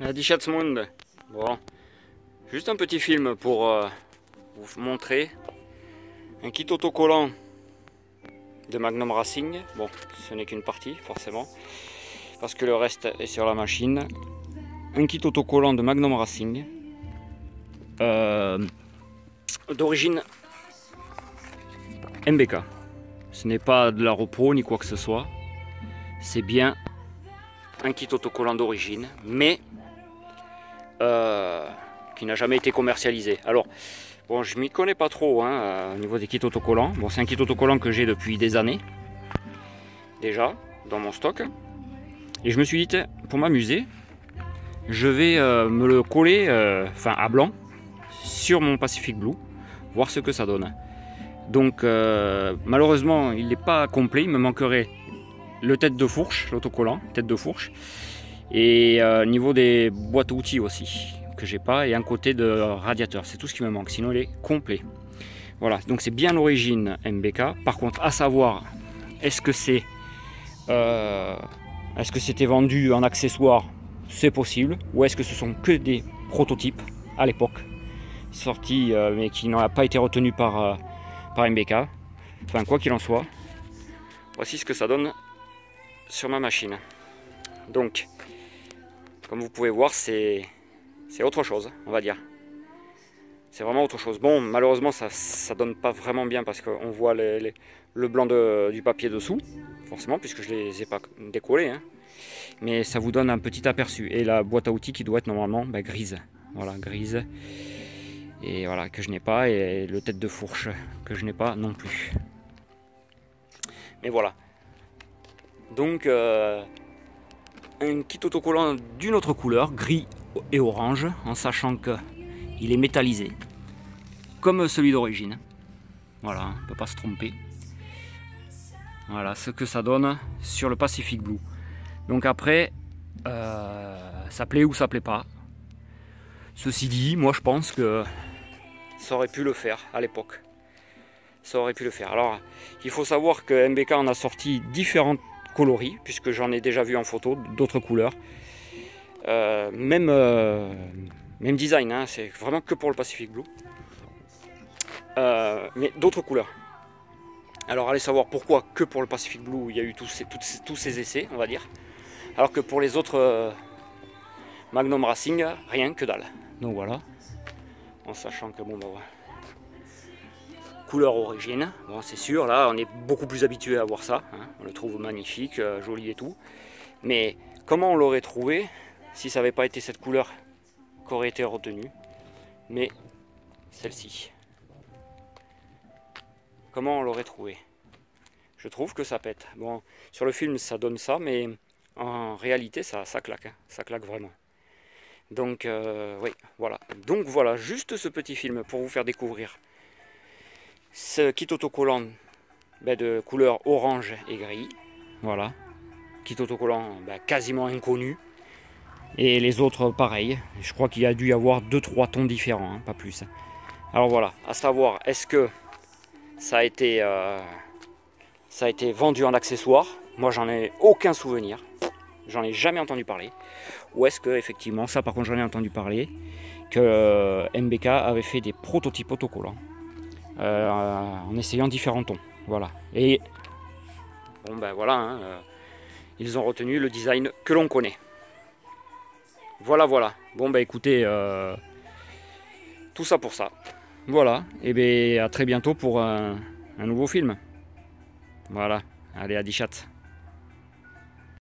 Die Schatzmund. Bon, juste un petit film pour vous montrer un kit autocollant de Magnum Racing. Bon, ce n'est qu'une partie forcément, parce que le reste est sur la machine. Un kit autocollant de Magnum Racing d'origine MBK. Ce n'est pas de la repro ni quoi que ce soit. C'est bien un kit autocollant d'origine, mais qui n'a jamais été commercialisé. Alors, bon, je m'y connais pas trop au niveau des kits autocollants. Bon, c'est un kit autocollant que j'ai depuis des années, déjà, dans mon stock. Et je me suis dit, pour m'amuser, je vais me le coller à blanc sur mon Pacific Blue, voir ce que ça donne. Donc, malheureusement, il n'est pas complet, il me manquerait le tête de fourche, l'autocollant, tête de fourche. Et niveau des boîtes à outils aussi, que j'ai pas, et un côté de radiateur, c'est tout ce qui me manque, sinon il est complet. Voilà, donc c'est bien l'origine MBK. Par contre, à savoir, est-ce que c'était vendu en accessoire? C'est possible. Ou est-ce que ce sont que des prototypes à l'époque, sortis mais qui n'ont pas été retenus par MBK? Enfin, quoi qu'il en soit, voici ce que ça donne sur ma machine. Donc, comme vous pouvez voir, c'est autre chose, on va dire. C'est vraiment autre chose. Bon, malheureusement, ça donne pas vraiment bien parce qu'on voit le blanc du papier dessous, forcément, puisque je les ai pas décollés. Hein. Mais ça vous donne un petit aperçu. Et la boîte à outils qui doit être normalement grise. Voilà, grise. Et voilà, que je n'ai pas. Et le tête de fourche que je n'ai pas non plus. Mais voilà. Donc, un kit autocollant d'une autre couleur, gris et orange, en sachant qu'il est métallisé, comme celui d'origine. Voilà, on ne peut pas se tromper. Voilà ce que ça donne sur le Pacific Blue. Donc après, ça plaît ou ça plaît pas. Ceci dit, moi je pense que ça aurait pu le faire à l'époque. Ça aurait pu le faire. Alors, il faut savoir que MBK en a sorti différentes coloris, puisque j'en ai déjà vu en photo d'autres couleurs. Même design, hein, c'est vraiment que pour le Pacific Blue. Mais d'autres couleurs. Alors allez savoir pourquoi que pour le Pacific Blue il y a eu tous ces essais, on va dire. Alors que pour les autres Magnum Racing, rien que dalle. Donc voilà. En sachant que bon, voilà. Couleur origine, bon c'est sûr, là on est beaucoup plus habitué à voir ça, hein. On le trouve magnifique, joli et tout. Mais comment on l'aurait trouvé si ça n'avait pas été cette couleur qu'aurait été retenue, mais celle-ci? Comment on l'aurait trouvé? Je trouve que ça pète. Bon, sur le film ça donne ça, mais en réalité ça claque, hein. Ça claque vraiment. Donc oui, voilà. Donc voilà, juste ce petit film pour vous faire découvrir ce kit autocollant de couleur orange et gris. Voilà, kit autocollant quasiment inconnu. Et les autres pareil. Je crois qu'il y a dû y avoir 2-3 tons différents, hein, pas plus. Alors voilà, à savoir, est-ce que ça a été vendu en accessoire? Moi j'en ai aucun souvenir. J'en ai jamais entendu parler. Ou est-ce que effectivement, ça par contre j'en ai entendu parler, que MBK avait fait des prototypes autocollants en essayant différents tons. Voilà. Et bon voilà, hein, ils ont retenu le design que l'on connaît. Voilà. Bon écoutez, tout ça pour ça. Voilà. Et à très bientôt pour un nouveau film. Voilà. Allez, à die Schatz.